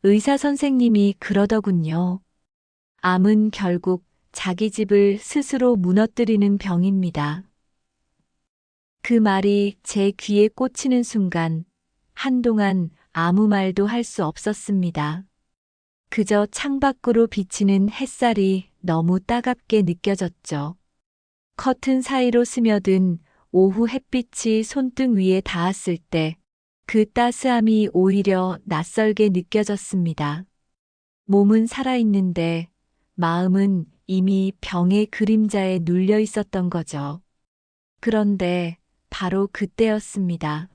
의사 선생님이 그러더군요. 암은 결국 자기 집을 스스로 무너뜨리는 병입니다. 그 말이 제 귀에 꽂히는 순간 한동안 아무 말도 할 수 없었습니다. 그저 창밖으로 비치는 햇살이 너무 따갑게 느껴졌죠. 커튼 사이로 스며든 오후 햇빛이 손등 위에 닿았을 때 그 따스함이 오히려 낯설게 느껴졌습니다. 몸은 살아있는데 마음은 이미 병의 그림자에 눌려 있었던 거죠. 그런데 바로 그때였습니다.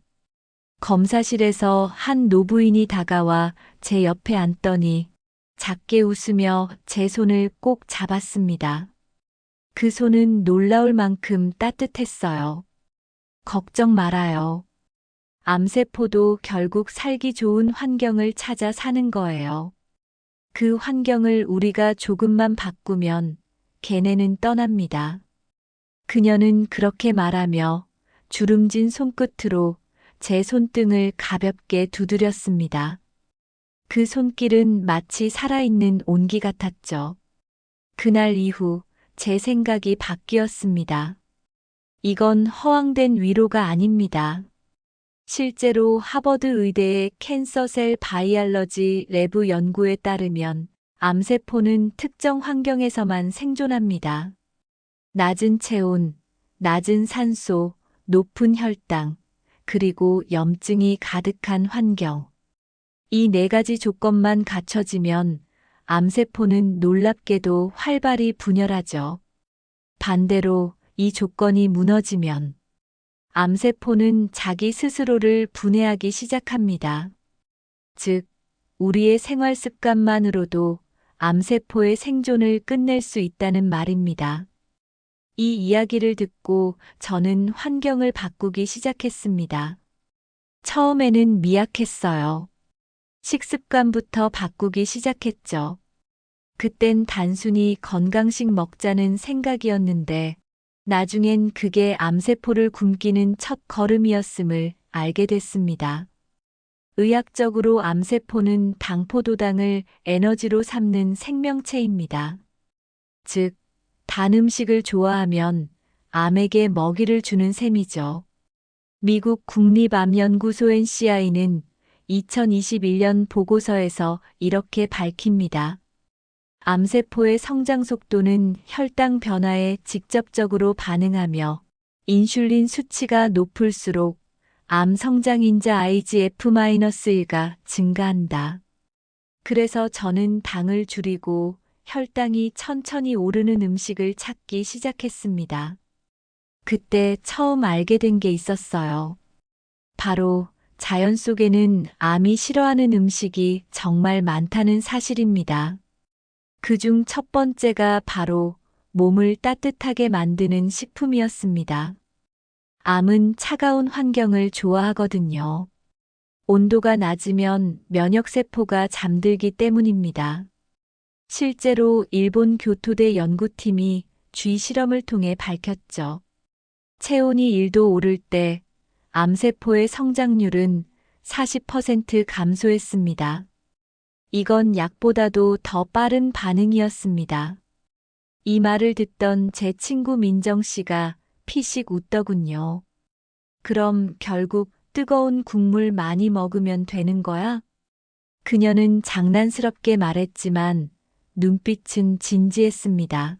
검사실에서 한 노부인이 다가와 제 옆에 앉더니 작게 웃으며 제 손을 꼭 잡았습니다. 그 손은 놀라울 만큼 따뜻했어요. 걱정 말아요. 암세포도 결국 살기 좋은 환경을 찾아 사는 거예요. 그 환경을 우리가 조금만 바꾸면 걔네는 떠납니다. 그녀는 그렇게 말하며 주름진 손끝으로 제 손등을 가볍게 두드렸습니다. 그 손길은 마치 살아있는 온기 같았죠. 그날 이후 제 생각이 바뀌었습니다. 이건 허황된 위로가 아닙니다. 실제로 하버드 의대의 캔서셀 바이알러지 래브 연구에 따르면 암세포는 특정 환경에서만 생존합니다. 낮은 체온, 낮은 산소, 높은 혈당, 그리고 염증이 가득한 환경. 이 네 가지 조건만 갖춰지면 암세포는 놀랍게도 활발히 분열하죠. 반대로 이 조건이 무너지면 암세포는 자기 스스로를 분해하기 시작합니다. 즉, 우리의 생활 습관만으로도 암세포의 생존을 끝낼 수 있다는 말입니다. 이 이야기를 듣고 저는 환경을 바꾸기 시작했습니다. 처음에는 미약했어요. 식습관부터 바꾸기 시작했죠. 그땐 단순히 건강식 먹자는 생각이었는데 나중엔 그게 암세포를 굶기는 첫 걸음이었음을 알게 됐습니다. 의학적으로 암세포는 당포도당을 에너지로 삼는 생명체입니다. 즉, 단 음식을 좋아하면 암에게 먹이를 주는 셈이죠. 미국 국립암연구소 NCI는 2021년 보고서에서 이렇게 밝힙니다. 암세포의 성장 속도는 혈당 변화에 직접적으로 반응하며 인슐린 수치가 높을수록 암 성장인자 IGF-1가 증가한다. 그래서 저는 당을 줄이고 혈당이 천천히 오르는 음식을 찾기 시작했습니다. 그때 처음 알게 된 게 있었어요. 바로 자연 속에는 암이 싫어하는 음식이 정말 많다는 사실입니다. 그중 첫 번째가 바로 몸을 따뜻하게 만드는 식품이었습니다. 암은 차가운 환경을 좋아하거든요. 온도가 낮으면 면역세포가 잠들기 때문입니다. 실제로 일본 교토대 연구팀이 쥐 실험을 통해 밝혔죠. 체온이 1도 오를 때 암세포의 성장률은 40% 감소했습니다. 이건 약보다도 더 빠른 반응이었습니다. 이 말을 듣던 제 친구 민정 씨가 피식 웃더군요. 그럼 결국 뜨거운 국물 많이 먹으면 되는 거야? 그녀는 장난스럽게 말했지만 눈빛은 진지했습니다.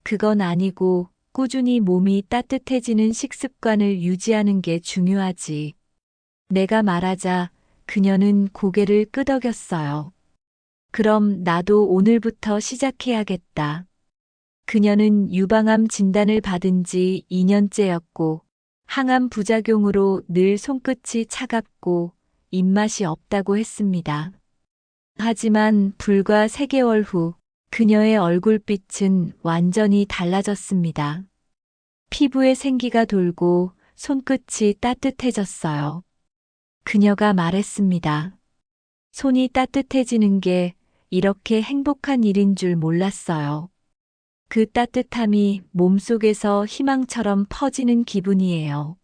그건 아니고 꾸준히 몸이 따뜻해지는 식습관을 유지하는 게 중요하지. 내가 말하자 그녀는 고개를 끄덕였어요. 그럼 나도 오늘부터 시작해야겠다. 그녀는 유방암 진단을 받은 지 2년째였고 항암 부작용으로 늘 손끝이 차갑고 입맛이 없다고 했습니다. 하지만 불과 3개월 후 그녀의 얼굴빛은 완전히 달라졌습니다. 피부에 생기가 돌고 손끝이 따뜻해졌어요. 그녀가 말했습니다. 손이 따뜻해지는 게 이렇게 행복한 일인 줄 몰랐어요. 그 따뜻함이 몸속에서 희망처럼 퍼지는 기분이에요.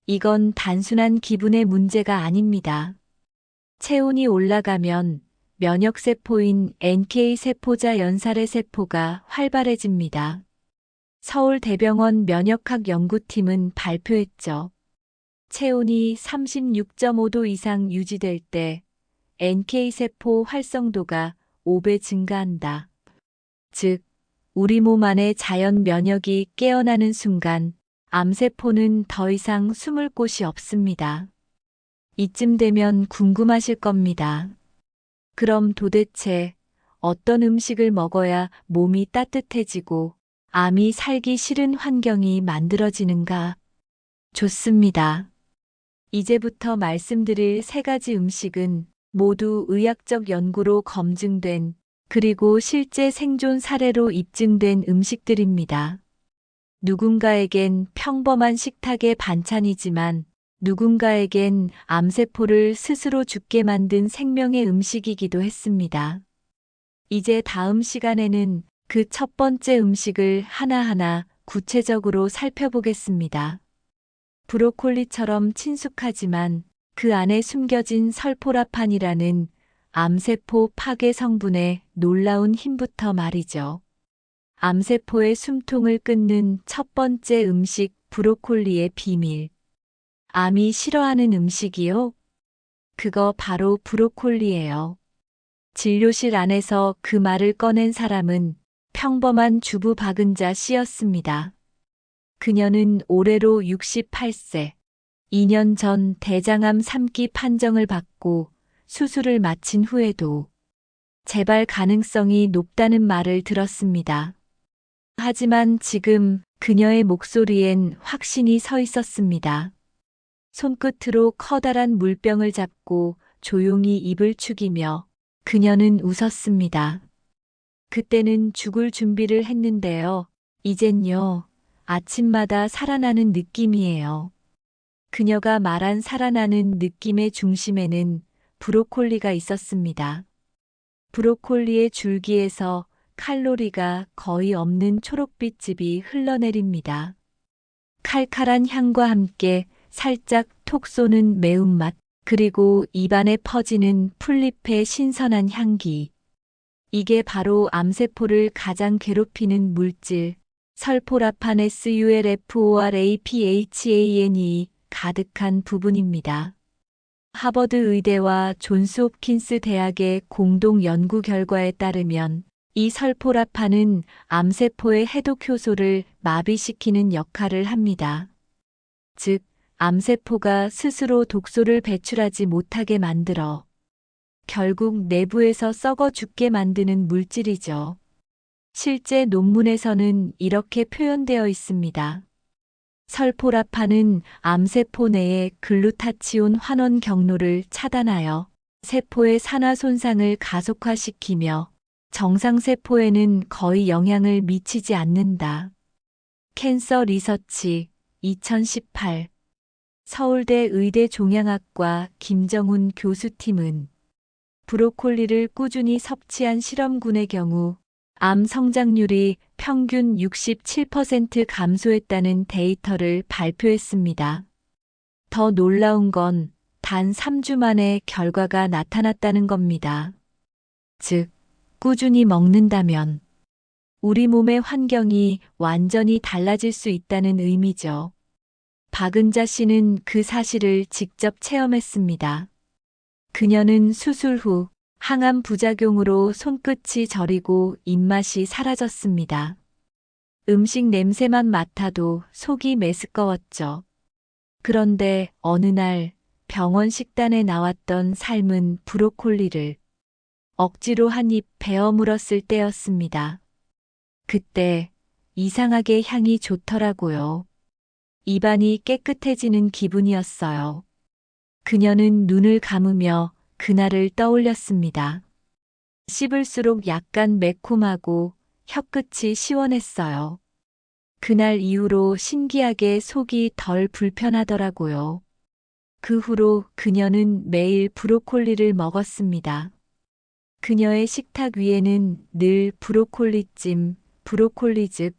이건 단순한 기분의 문제가 아닙니다. 체온이 올라가면 면역세포인 NK세포자 연살의 세포가 활발해집니다. 서울대병원 면역학 연구팀은 발표했죠. 체온이 36.5도 이상 유지될 때 NK세포 활성도가 5배 증가한다. 즉, 우리 몸 안의 자연 면역이 깨어나는 순간 암세포는 더 이상 숨을 곳이 없습니다. 이쯤 되면 궁금하실 겁니다. 그럼 도대체 어떤 음식을 먹어야 몸이 따뜻해지고 암이 살기 싫은 환경이 만들어지는가? 좋습니다. 이제부터 말씀드릴 3가지 음식은 모두 의학적 연구로 검증된 그리고 실제 생존 사례로 입증된 음식들입니다. 누군가에겐 평범한 식탁의 반찬이지만 누군가에겐 암세포를 스스로 죽게 만든 생명의 음식이기도 했습니다. 이제 다음 시간에는 그 첫 번째 음식을 하나하나 구체적으로 살펴보겠습니다. 브로콜리처럼 친숙하지만 그 안에 숨겨진 설포라판이라는 암세포 파괴 성분의 놀라운 힘부터 말이죠. 암세포의 숨통을 끊는 첫 번째 음식 브로콜리의 비밀. 암이 싫어하는 음식이요? 그거 바로 브로콜리예요. 진료실 안에서 그 말을 꺼낸 사람은 평범한 주부 박은자 씨였습니다. 그녀는 올해로 68세, 2년 전 대장암 3기 판정을 받고 수술을 마친 후에도 재발 가능성이 높다는 말을 들었습니다. 하지만 지금 그녀의 목소리엔 확신이 서 있었습니다. 손끝으로 커다란 물병을 잡고 조용히 입을 축이며 그녀는 웃었습니다. 그때는 죽을 준비를 했는데요. 이젠요, 아침마다 살아나는 느낌이에요. 그녀가 말한 살아나는 느낌의 중심에는 브로콜리가 있었습니다. 브로콜리의 줄기에서 칼로리가 거의 없는 초록빛 즙이 흘러내립니다. 칼칼한 향과 함께 살짝 톡 쏘는 매운맛, 그리고 입안에 퍼지는 풀잎의 신선한 향기. 이게 바로 암세포를 가장 괴롭히는 물질, 설포라판 SULFORAPHANE 가득한 부분입니다. 하버드 의대와 존스 홉킨스 대학의 공동 연구 결과에 따르면 이 설포라판은 암세포의 해독 효소를 마비시키는 역할을 합니다. 즉, 암세포가 스스로 독소를 배출하지 못하게 만들어 결국 내부에서 썩어 죽게 만드는 물질이죠. 실제 논문에서는 이렇게 표현되어 있습니다. 설포라판은 암세포 내의 글루타치온 환원 경로를 차단하여 세포의 산화 손상을 가속화시키며 정상세포에는 거의 영향을 미치지 않는다. 캔서 리서치 2018 서울대 의대 종양학과 김정훈 교수팀은 브로콜리를 꾸준히 섭취한 실험군의 경우 암 성장률이 평균 67% 감소했다는 데이터를 발표했습니다. 더 놀라운 건 단 3주 만에 결과가 나타났다는 겁니다. 즉, 꾸준히 먹는다면 우리 몸의 환경이 완전히 달라질 수 있다는 의미죠. 박은자 씨는 그 사실을 직접 체험했습니다. 그녀는 수술 후 항암 부작용으로 손끝이 저리고 입맛이 사라졌습니다. 음식 냄새만 맡아도 속이 메스꺼웠죠. 그런데 어느 날 병원 식단에 나왔던 삶은 브로콜리를 억지로 한 입 베어 물었을 때였습니다. 그때 이상하게 향이 좋더라고요. 입안이 깨끗해지는 기분이었어요. 그녀는 눈을 감으며 그날을 떠올렸습니다. 씹을수록 약간 매콤하고 혀끝이 시원했어요. 그날 이후로 신기하게 속이 덜 불편하더라고요. 그 후로 그녀는 매일 브로콜리를 먹었습니다. 그녀의 식탁 위에는 늘 브로콜리찜, 브로콜리즙,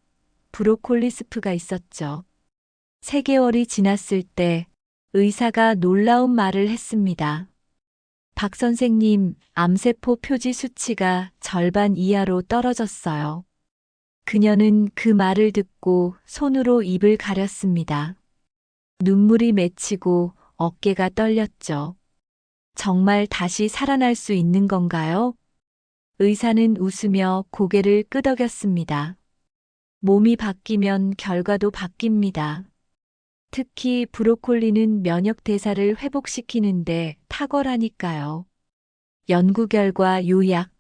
브로콜리 스프가 있었죠. 3개월이 지났을 때 의사가 놀라운 말을 했습니다. 박 선생님, 암세포 표지 수치가 절반 이하로 떨어졌어요. 그녀는 그 말을 듣고 손으로 입을 가렸습니다. 눈물이 맺히고 어깨가 떨렸죠. 정말 다시 살아날 수 있는 건가요? 의사는 웃으며 고개를 끄덕였습니다. 몸이 바뀌면 결과도 바뀝니다. 특히 브로콜리는 면역 대사를 회복시키는데 탁월하니까요. 연구 결과 요약.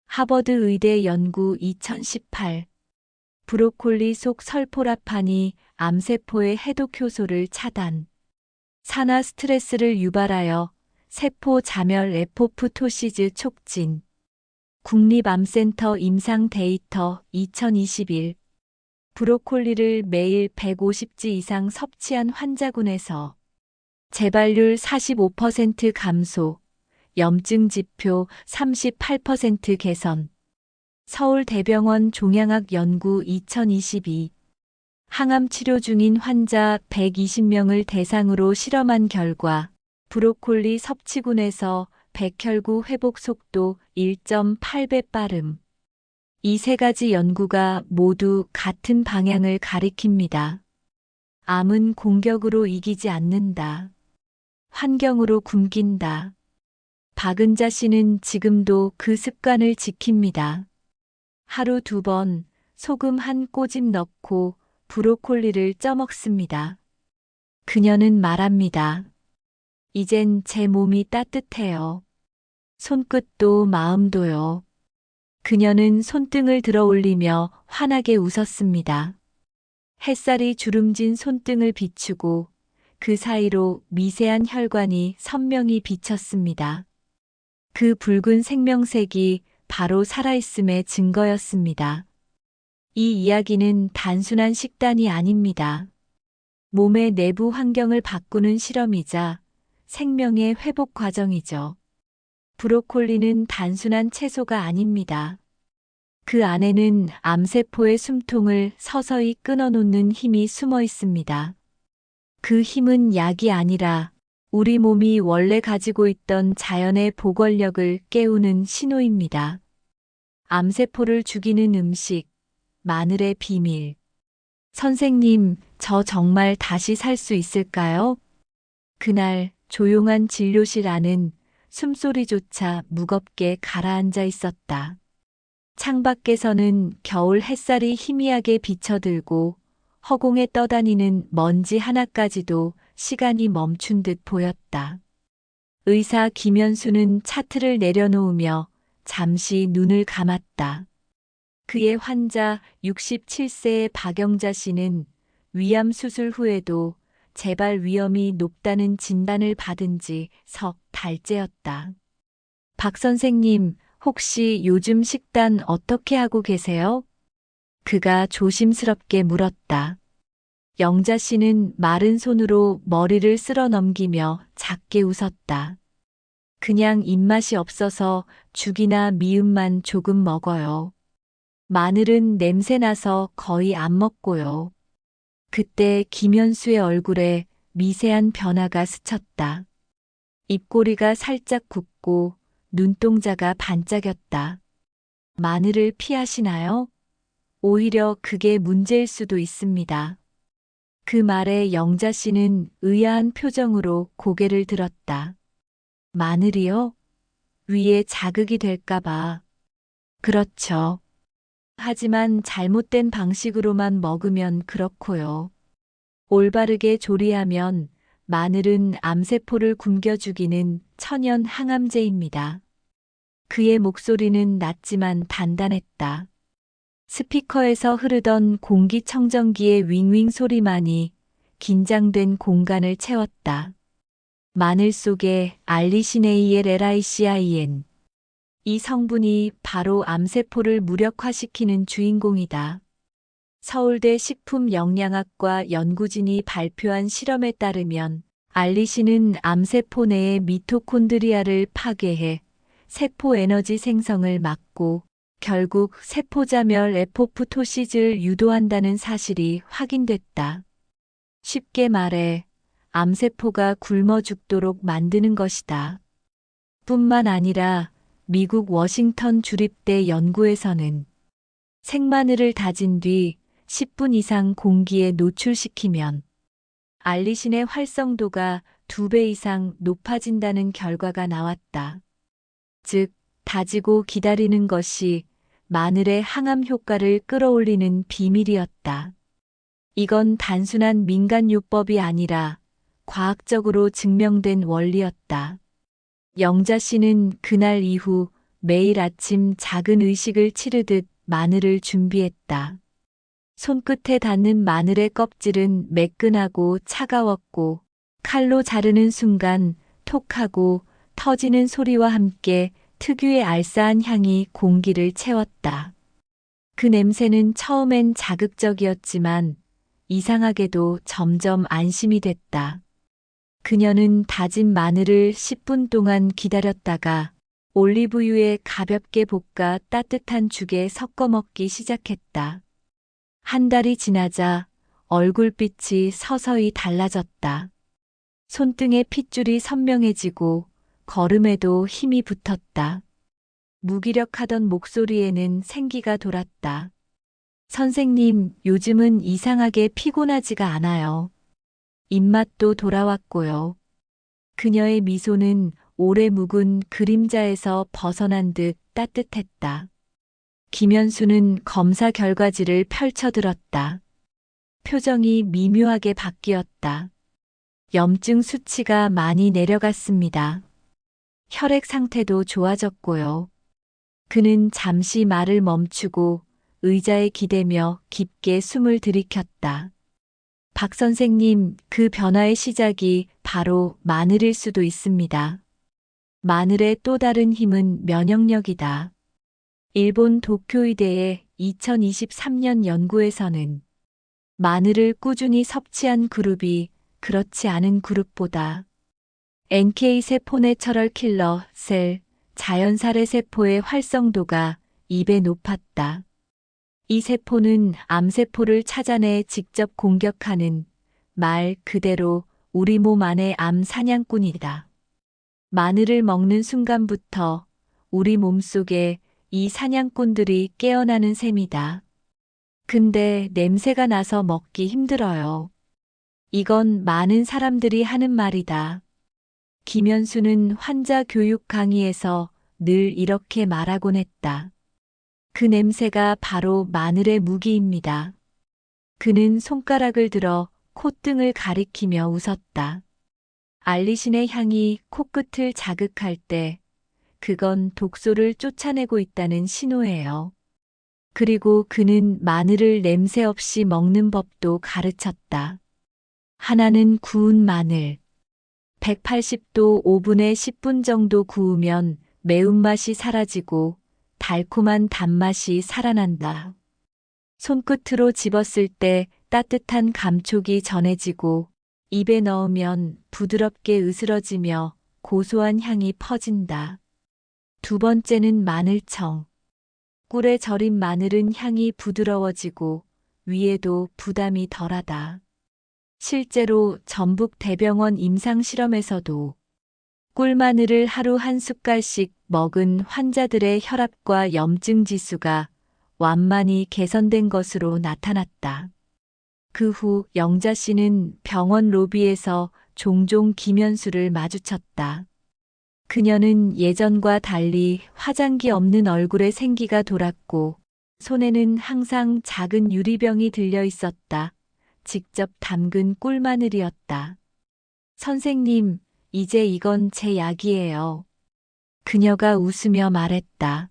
하버드 의대 연구 2018. 브로콜리 속 설포라판이 암세포의 해독 효소를 차단. 산화 스트레스를 유발하여 세포 자멸 에포프토시즈 촉진. 국립암센터 임상 데이터 2021. 브로콜리를 매일 150지 이상 섭취한 환자군에서 재발률 45% 감소, 염증 지표 38% 개선. 서울대병원 종양학 연구 2022. 항암 치료 중인 환자 120명을 대상으로 실험한 결과 브로콜리 섭취군에서 백혈구 회복 속도 1.8배 빠름. 이 세 가지 연구가 모두 같은 방향을 가리킵니다. 암은 공격으로 이기지 않는다. 환경으로 굶긴다. 박은자 씨는 지금도 그 습관을 지킵니다. 하루 2번 소금 한 꼬집 넣고 브로콜리를 쪄먹습니다. 그녀는 말합니다. 이젠 제 몸이 따뜻해요. 손끝도 마음도요. 그녀는 손등을 들어 올리며 환하게 웃었습니다. 햇살이 주름진 손등을 비추고 그 사이로 미세한 혈관이 선명히 비쳤습니다. 그 붉은 생명색이 바로 살아있음의 증거였습니다. 이 이야기는 단순한 식단이 아닙니다. 몸의 내부 환경을 바꾸는 실험이자 생명의 회복 과정이죠. 브로콜리는 단순한 채소가 아닙니다. 그 안에는 암세포의 숨통을 서서히 끊어놓는 힘이 숨어 있습니다. 그 힘은 약이 아니라 우리 몸이 원래 가지고 있던 자연의 보궐력을 깨우는 신호입니다. 암세포를 죽이는 음식, 마늘의 비밀. 선생님, 저 정말 다시 살 수 있을까요? 그날 조용한 진료실 안은 숨소리조차 무겁게 가라앉아 있었다. 창밖에서는 겨울 햇살이 희미하게 비쳐들고 허공에 떠다니는 먼지 하나까지도 시간이 멈춘 듯 보였다. 의사 김현수는 차트를 내려놓으며 잠시 눈을 감았다. 그의 환자 67세의 박영자 씨는 위암 수술 후에도 재발 위험이 높다는 진단을 받은 지 석 달째였다. 박 선생님, 혹시 요즘 식단 어떻게 하고 계세요? 그가 조심스럽게 물었다. 영자 씨는 마른 손으로 머리를 쓸어 넘기며 작게 웃었다. 그냥 입맛이 없어서 죽이나 미음만 조금 먹어요. 마늘은 냄새나서 거의 안 먹고요. 그때 김현수의 얼굴에 미세한 변화가 스쳤다. 입꼬리가 살짝 굽고 눈동자가 반짝였다. 마늘을 피하시나요? 오히려 그게 문제일 수도 있습니다. 그 말에 영자 씨는 의아한 표정으로 고개를 들었다. 마늘이요? 위에 자극이 될까봐. 그렇죠. 하지만 잘못된 방식으로만 먹으면 그렇고요. 올바르게 조리하면 마늘은 암세포를 굶겨 죽이는 천연 항암제입니다. 그의 목소리는 낮지만 단단했다. 스피커에서 흐르던 공기청정기의 윙윙 소리만이 긴장된 공간을 채웠다. 마늘 속에 알리시네이엘LICIN. 이 성분이 바로 암세포를 무력화시키는 주인공이다. 서울대 식품영양학과 연구진이 발표한 실험에 따르면 알리신은 암세포 내의 미토콘드리아를 파괴해 세포 에너지 생성을 막고 결국 세포자멸 에포프토시즈를 유도한다는 사실이 확인됐다. 쉽게 말해 암세포가 굶어 죽도록 만드는 것이다. 뿐만 아니라 미국 워싱턴 주립대 연구에서는 생마늘을 다진 뒤 10분 이상 공기에 노출시키면 알리신의 활성도가 2배 이상 높아진다는 결과가 나왔다. 즉, 다지고 기다리는 것이 마늘의 항암 효과를 끌어올리는 비밀이었다. 이건 단순한 민간요법이 아니라 과학적으로 증명된 원리였다. 영자 씨는 그날 이후 매일 아침 작은 의식을 치르듯 마늘을 준비했다. 손끝에 닿는 마늘의 껍질은 매끈하고 차가웠고 칼로 자르는 순간 톡하고 터지는 소리와 함께 특유의 알싸한 향이 공기를 채웠다. 그 냄새는 처음엔 자극적이었지만 이상하게도 점점 안심이 됐다. 그녀는 다진 마늘을 10분 동안 기다렸다가 올리브유에 가볍게 볶아 따뜻한 죽에 섞어 먹기 시작했다. 한 달이 지나자 얼굴빛이 서서히 달라졌다. 손등의 핏줄이 선명해지고 걸음에도 힘이 붙었다. 무기력하던 목소리에는 생기가 돌았다. 선생님, 요즘은 이상하게 피곤하지가 않아요. 입맛도 돌아왔고요. 그녀의 미소는 오래 묵은 그림자에서 벗어난 듯 따뜻했다. 김현수는 검사 결과지를 펼쳐들었다. 표정이 미묘하게 바뀌었다. 염증 수치가 많이 내려갔습니다. 혈액 상태도 좋아졌고요. 그는 잠시 말을 멈추고 의자에 기대며 깊게 숨을 들이켰다. 박 선생님, 그 변화의 시작이 바로 마늘일 수도 있습니다. 마늘의 또 다른 힘은 면역력이다. 일본 도쿄의대의 2023년 연구에서는 마늘을 꾸준히 섭취한 그룹이 그렇지 않은 그룹보다 NK-세포 내처럴 킬러 셀, 자연살해 세포의 활성도가 2배 높았다. 이 세포는 암세포를 찾아내 직접 공격하는 말 그대로 우리 몸 안의 암 사냥꾼이다. 마늘을 먹는 순간부터 우리 몸속에 이 사냥꾼들이 깨어나는 셈이다. 근데 냄새가 나서 먹기 힘들어요. 이건 많은 사람들이 하는 말이다. 김현수는 환자 교육 강의에서 늘 이렇게 말하곤 했다. 그 냄새가 바로 마늘의 무기입니다. 그는 손가락을 들어 콧등을 가리키며 웃었다. 알리신의 향이 코끝을 자극할 때 그건 독소를 쫓아내고 있다는 신호예요. 그리고 그는 마늘을 냄새 없이 먹는 법도 가르쳤다. 하나는 구운 마늘. 180도 오븐에 10분 정도 구우면 매운맛이 사라지고 달콤한 단맛이 살아난다. 손끝으로 집었을 때 따뜻한 감촉이 전해지고 입에 넣으면 부드럽게 으스러지며 고소한 향이 퍼진다. 두 번째는 마늘청. 꿀에 절인 마늘은 향이 부드러워지고 위에도 부담이 덜하다. 실제로 전북대병원 임상실험에서도 꿀마늘을 하루 한 숟갈씩 먹은 환자들의 혈압과 염증 지수가 완만히 개선된 것으로 나타났다. 그 후 영자 씨는 병원 로비에서 종종 김현수를 마주쳤다. 그녀는 예전과 달리 화장기 없는 얼굴에 생기가 돌았고 손에는 항상 작은 유리병이 들려 있었다. 직접 담근 꿀마늘이었다. 선생님, 이제 이건 제 약이에요. 그녀가 웃으며 말했다.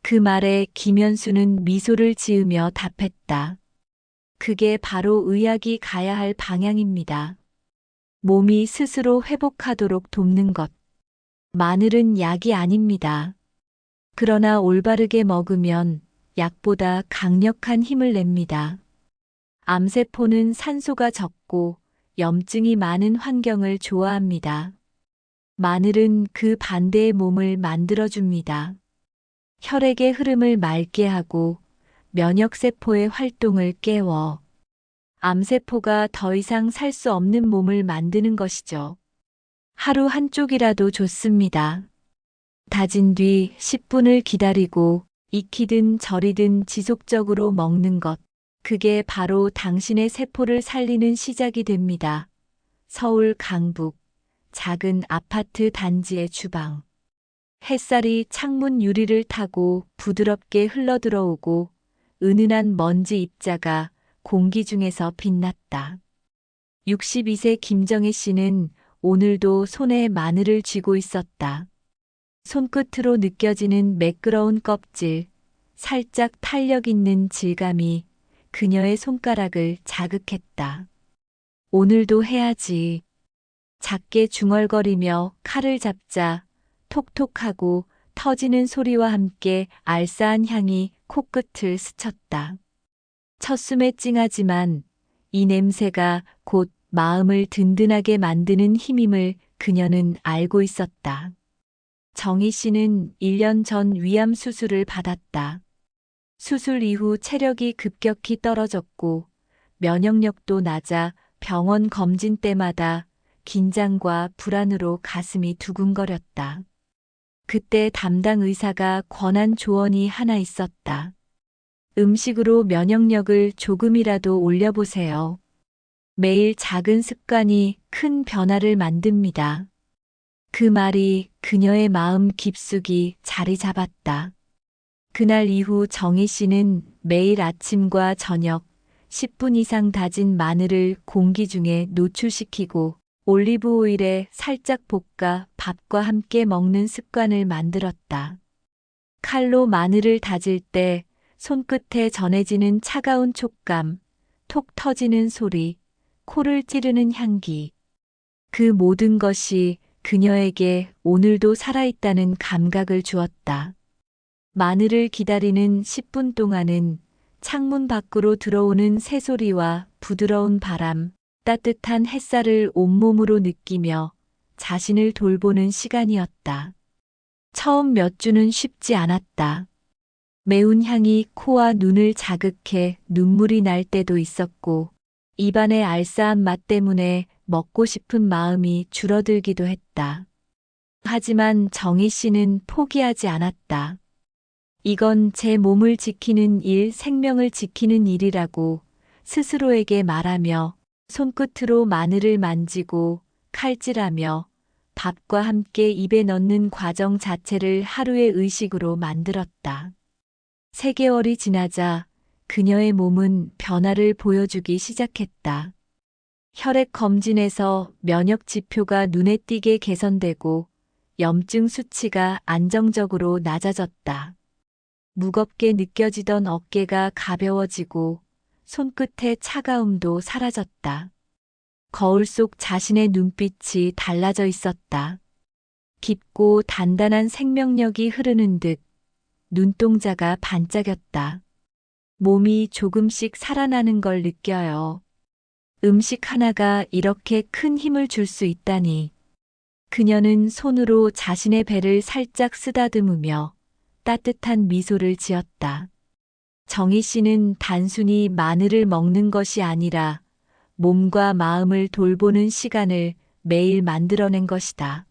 그 말에 김현수는 미소를 지으며 답했다. 그게 바로 의학이 가야 할 방향입니다. 몸이 스스로 회복하도록 돕는 것. 마늘은 약이 아닙니다. 그러나 올바르게 먹으면 약보다 강력한 힘을 냅니다. 암세포는 산소가 적고 염증이 많은 환경을 좋아합니다. 마늘은 그 반대의 몸을 만들어줍니다. 혈액의 흐름을 맑게 하고 면역세포의 활동을 깨워 암세포가 더 이상 살 수 없는 몸을 만드는 것이죠. 하루 한쪽이라도 좋습니다. 다진 뒤 10분을 기다리고 익히든 절이든 지속적으로 먹는 것. 그게 바로 당신의 세포를 살리는 시작이 됩니다. 서울 강북 작은 아파트 단지의 주방. 햇살이 창문 유리를 타고 부드럽게 흘러들어오고 은은한 먼지 입자가 공기 중에서 빛났다. 62세 김정혜 씨는 오늘도 손에 마늘을 쥐고 있었다. 손끝으로 느껴지는 매끄러운 껍질, 살짝 탄력 있는 질감이 그녀의 손가락을 자극했다. 오늘도 해야지. 작게 중얼거리며 칼을 잡자 톡톡하고 터지는 소리와 함께 알싸한 향이 코끝을 스쳤다. 첫숨에 찡하지만 이 냄새가 곧 마음을 든든하게 만드는 힘임을 그녀는 알고 있었다. 정희 씨는 1년 전 위암 수술을 받았다. 수술 이후 체력이 급격히 떨어졌고 면역력도 낮아 병원 검진 때마다 긴장과 불안으로 가슴이 두근거렸다. 그때 담당 의사가 권한 조언이 하나 있었다. 음식으로 면역력을 조금이라도 올려보세요. 매일 작은 습관이 큰 변화를 만듭니다. 그 말이 그녀의 마음 깊숙이 자리 잡았다. 그날 이후 정희 씨는 매일 아침과 저녁 10분 이상 다진 마늘을 공기 중에 노출시키고 올리브 오일에 살짝 볶아 밥과 함께 먹는 습관을 만들었다. 칼로 마늘을 다질 때 손끝에 전해지는 차가운 촉감, 톡 터지는 소리, 코를 찌르는 향기. 그 모든 것이 그녀에게 오늘도 살아있다는 감각을 주었다. 마늘을 기다리는 10분 동안은 창문 밖으로 들어오는 새소리와 부드러운 바람, 따뜻한 햇살을 온몸으로 느끼며 자신을 돌보는 시간이었다. 처음 몇 주는 쉽지 않았다. 매운 향이 코와 눈을 자극해 눈물이 날 때도 있었고, 입안의 알싸한 맛 때문에 먹고 싶은 마음이 줄어들기도 했다. 하지만 정희 씨는 포기하지 않았다. 이건 제 몸을 지키는 일, 생명을 지키는 일이라고 스스로에게 말하며 손끝으로 마늘을 만지고 칼질하며 밥과 함께 입에 넣는 과정 자체를 하루의 의식으로 만들었다. 3개월이 지나자 그녀의 몸은 변화를 보여주기 시작했다. 혈액 검진에서 면역 지표가 눈에 띄게 개선되고 염증 수치가 안정적으로 낮아졌다. 무겁게 느껴지던 어깨가 가벼워지고 손끝의 차가움도 사라졌다. 거울 속 자신의 눈빛이 달라져 있었다. 깊고 단단한 생명력이 흐르는 듯 눈동자가 반짝였다. 몸이 조금씩 살아나는 걸 느껴요. 음식 하나가 이렇게 큰 힘을 줄 수 있다니. 그녀는 손으로 자신의 배를 살짝 쓰다듬으며 따뜻한 미소를 지었다. 정희 씨는 단순히 마늘을 먹는 것이 아니라 몸과 마음을 돌보는 시간을 매일 만들어낸 것이다.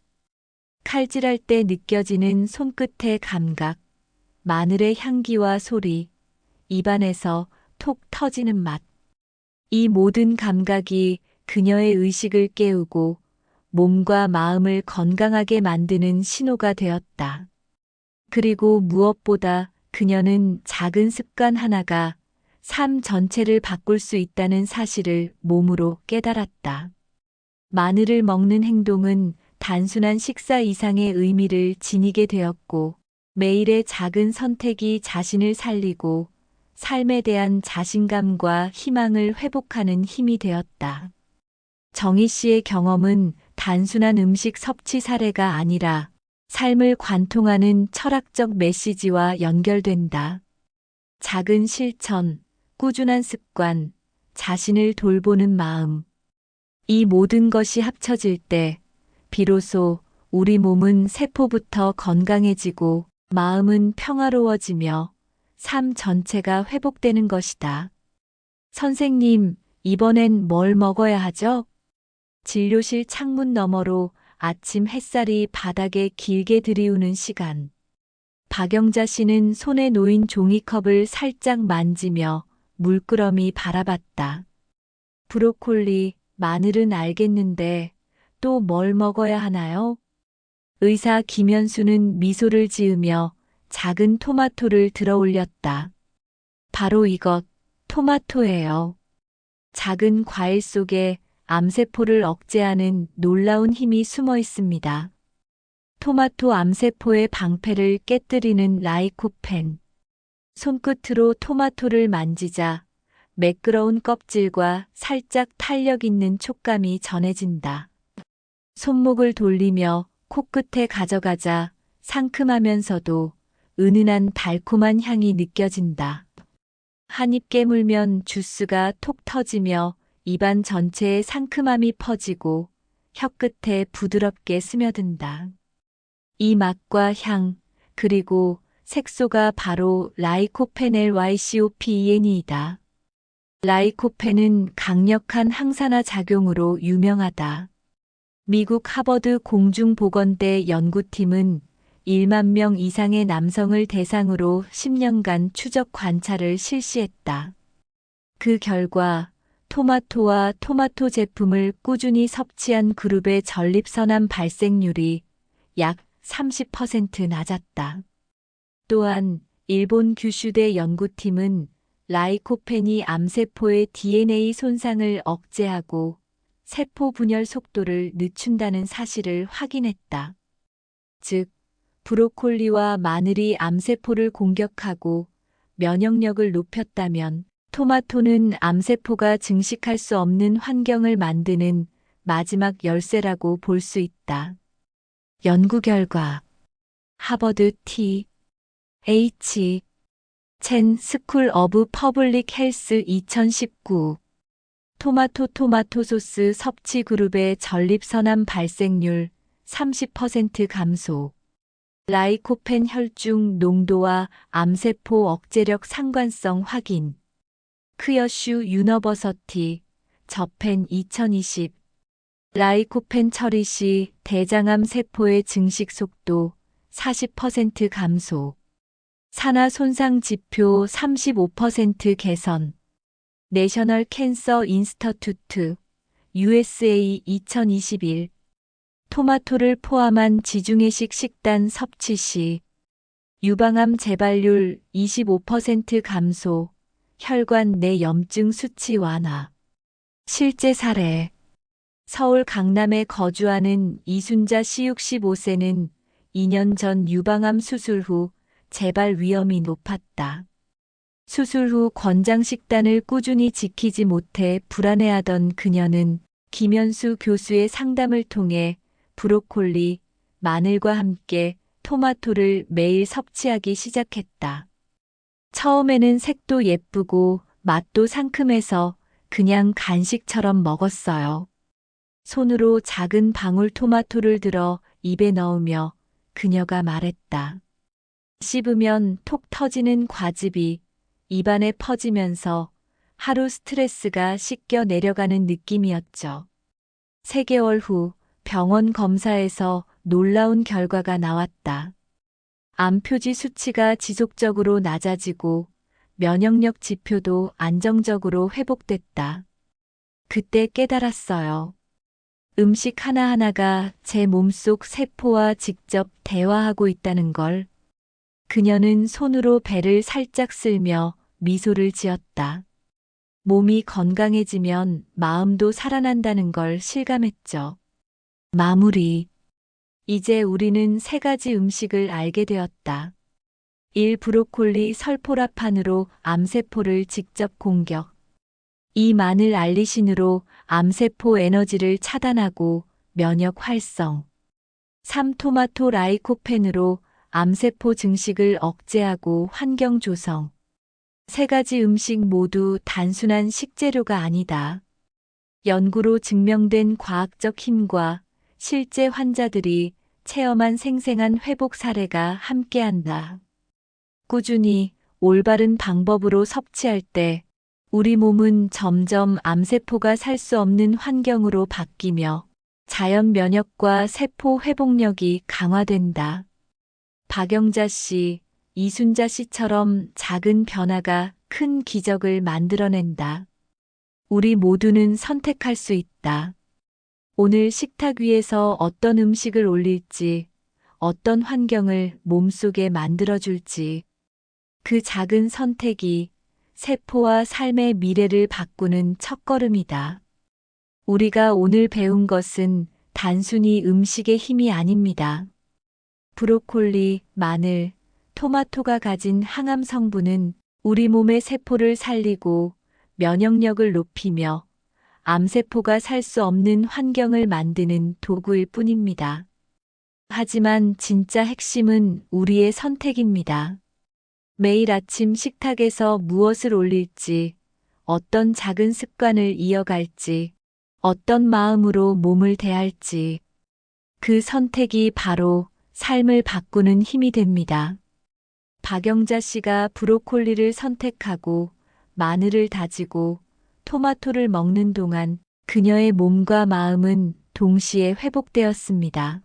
칼질할 때 느껴지는 손끝의 감각, 마늘의 향기와 소리, 입안에서 톡 터지는 맛. 이 모든 감각이 그녀의 의식을 깨우고 몸과 마음을 건강하게 만드는 신호가 되었다. 그리고 무엇보다 그녀는 작은 습관 하나가 삶 전체를 바꿀 수 있다는 사실을 몸으로 깨달았다. 마늘을 먹는 행동은 단순한 식사 이상의 의미를 지니게 되었고, 매일의 작은 선택이 자신을 살리고 삶에 대한 자신감과 희망을 회복하는 힘이 되었다. 정희 씨의 경험은 단순한 음식 섭취 사례가 아니라 삶을 관통하는 철학적 메시지와 연결된다. 작은 실천, 꾸준한 습관, 자신을 돌보는 마음. 이 모든 것이 합쳐질 때 비로소 우리 몸은 세포부터 건강해지고 마음은 평화로워지며 삶 전체가 회복되는 것이다. 선생님, 이번엔 뭘 먹어야 하죠? 진료실 창문 너머로 아침 햇살이 바닥에 길게 들이우는 시간. 박영자 씨는 손에 놓인 종이컵을 살짝 만지며 물끄러미 바라봤다. 브로콜리, 마늘은 알겠는데 또 뭘 먹어야 하나요? 의사 김현수는 미소를 지으며 작은 토마토를 들어 올렸다. 바로 이것, 토마토예요. 작은 과일 속에 암세포를 억제하는 놀라운 힘이 숨어 있습니다. 토마토 암세포의 방패를 깨뜨리는 라이코펜. 손끝으로 토마토를 만지자 매끄러운 껍질과 살짝 탄력 있는 촉감이 전해진다. 손목을 돌리며 코끝에 가져가자 상큼하면서도 은은한 달콤한 향이 느껴진다. 한 입 깨물면 주스가 톡 터지며 입안 전체에 상큼함이 퍼지고 혀끝에 부드럽게 스며든다. 이 맛과 향, 그리고 색소가 바로 라이코펜 LYCOPEN이다. 라이코펜은 강력한 항산화 작용으로 유명하다. 미국 하버드 공중보건대 연구팀은 1만 명 이상의 남성을 대상으로 10년간 추적 관찰을 실시했다. 그 결과 토마토와 토마토 제품을 꾸준히 섭취한 그룹의 전립선암 발생률이 약 30% 낮았다. 또한 일본 규슈대 연구팀은 라이코펜이 암세포의 DNA 손상을 억제하고 세포 분열 속도를 늦춘다는 사실을 확인했다. 즉, 브로콜리와 마늘이 암세포를 공격하고 면역력을 높였다면 토마토는 암세포가 증식할 수 없는 환경을 만드는 마지막 열쇠라고 볼 수 있다. 연구 결과 하버드 T.H. 첸 스쿨 오브 퍼블릭 헬스 2019 토마토 소스 섭취 그룹의 전립선암 발생률 30% 감소. 라이코펜 혈중 농도와 암세포 억제력 상관성 확인. 크여슈 유너버서티 저펜 2020 라이코펜 처리 시 대장암 세포의 증식 속도 40% 감소. 산화 손상 지표 35% 개선. 내셔널 캔서 인스터튜트 USA 2021 토마토를 포함한 지중해식 식단 섭취 시 유방암 재발률 25% 감소, 혈관 내 염증 수치 완화. 실제 사례. 서울 강남에 거주하는 이순자 씨 65세는 2년 전 유방암 수술 후 재발 위험이 높았다. 수술 후 권장 식단을 꾸준히 지키지 못해 불안해하던 그녀는 김현수 교수의 상담을 통해 브로콜리, 마늘과 함께 토마토를 매일 섭취하기 시작했다. 처음에는 색도 예쁘고 맛도 상큼해서 그냥 간식처럼 먹었어요. 손으로 작은 방울 토마토를 들어 입에 넣으며 그녀가 말했다. 씹으면 톡 터지는 과즙이 입안에 퍼지면서 하루 스트레스가 씻겨 내려가는 느낌이었죠. 3개월 후 병원 검사에서 놀라운 결과가 나왔다. 암표지 수치가 지속적으로 낮아지고 면역력 지표도 안정적으로 회복됐다. 그때 깨달았어요. 음식 하나하나가 제 몸속 세포와 직접 대화하고 있다는 걸. 그녀는 손으로 배를 살짝 쓸며 미소를 지었다. 몸이 건강해지면 마음도 살아난다는 걸 실감했죠. 마무리. 이제 우리는 3가지 음식을 알게 되었다. 1. 브로콜리 설포라판으로 암세포를 직접 공격. 2. 마늘 알리신으로 암세포 에너지를 차단하고 면역 활성. 3. 토마토 라이코펜으로 암세포 증식을 억제하고 환경 조성. 3가지 음식 모두 단순한 식재료가 아니다. 연구로 증명된 과학적 힘과 실제 환자들이 체험한 생생한 회복 사례가 함께한다. 꾸준히 올바른 방법으로 섭취할 때 우리 몸은 점점 암세포가 살 수 없는 환경으로 바뀌며 자연 면역과 세포 회복력이 강화된다. 박영자 씨, 이순자 씨처럼 작은 변화가 큰 기적을 만들어낸다. 우리 모두는 선택할 수 있다. 오늘 식탁 위에서 어떤 음식을 올릴지, 어떤 환경을 몸속에 만들어줄지, 그 작은 선택이 세포와 삶의 미래를 바꾸는 첫걸음이다. 우리가 오늘 배운 것은 단순히 음식의 힘이 아닙니다. 브로콜리, 마늘, 토마토가 가진 항암 성분은 우리 몸의 세포를 살리고 면역력을 높이며 암세포가 살 수 없는 환경을 만드는 도구일 뿐입니다. 하지만 진짜 핵심은 우리의 선택입니다. 매일 아침 식탁에서 무엇을 올릴지, 어떤 작은 습관을 이어갈지, 어떤 마음으로 몸을 대할지, 그 선택이 바로 삶을 바꾸는 힘이 됩니다. 박영자 씨가 브로콜리를 선택하고 마늘을 다지고 토마토를 먹는 동안 그녀의 몸과 마음은 동시에 회복되었습니다.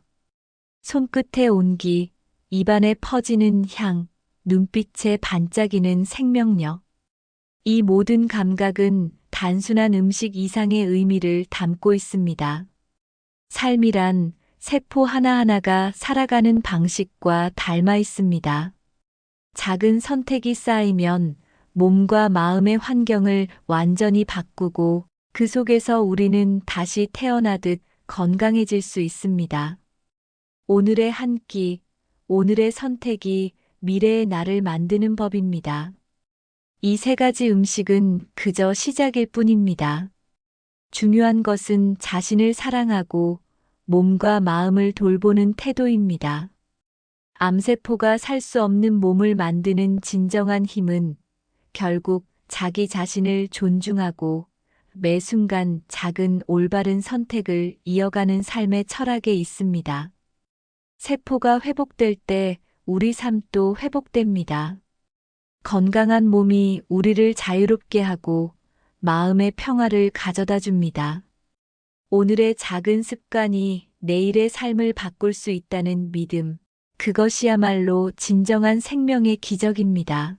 손끝의 온기, 입안에 퍼지는 향, 눈빛에 반짝이는 생명력. 이 모든 감각은 단순한 음식 이상의 의미를 담고 있습니다. 삶이란 세포 하나하나가 살아가는 방식과 닮아 있습니다. 작은 선택이 쌓이면 몸과 마음의 환경을 완전히 바꾸고 그 속에서 우리는 다시 태어나듯 건강해질 수 있습니다. 오늘의 한 끼, 오늘의 선택이 미래의 나를 만드는 법입니다. 이 세 가지 음식은 그저 시작일 뿐입니다. 중요한 것은 자신을 사랑하고 몸과 마음을 돌보는 태도입니다. 암세포가 살 수 없는 몸을 만드는 진정한 힘은 결국 자기 자신을 존중하고 매 순간 작은 올바른 선택을 이어가는 삶의 철학에 있습니다. 세포가 회복될 때 우리 삶도 회복됩니다. 건강한 몸이 우리를 자유롭게 하고 마음의 평화를 가져다 줍니다. 오늘의 작은 습관이 내일의 삶을 바꿀 수 있다는 믿음, 그것이야말로 진정한 생명의 기적입니다.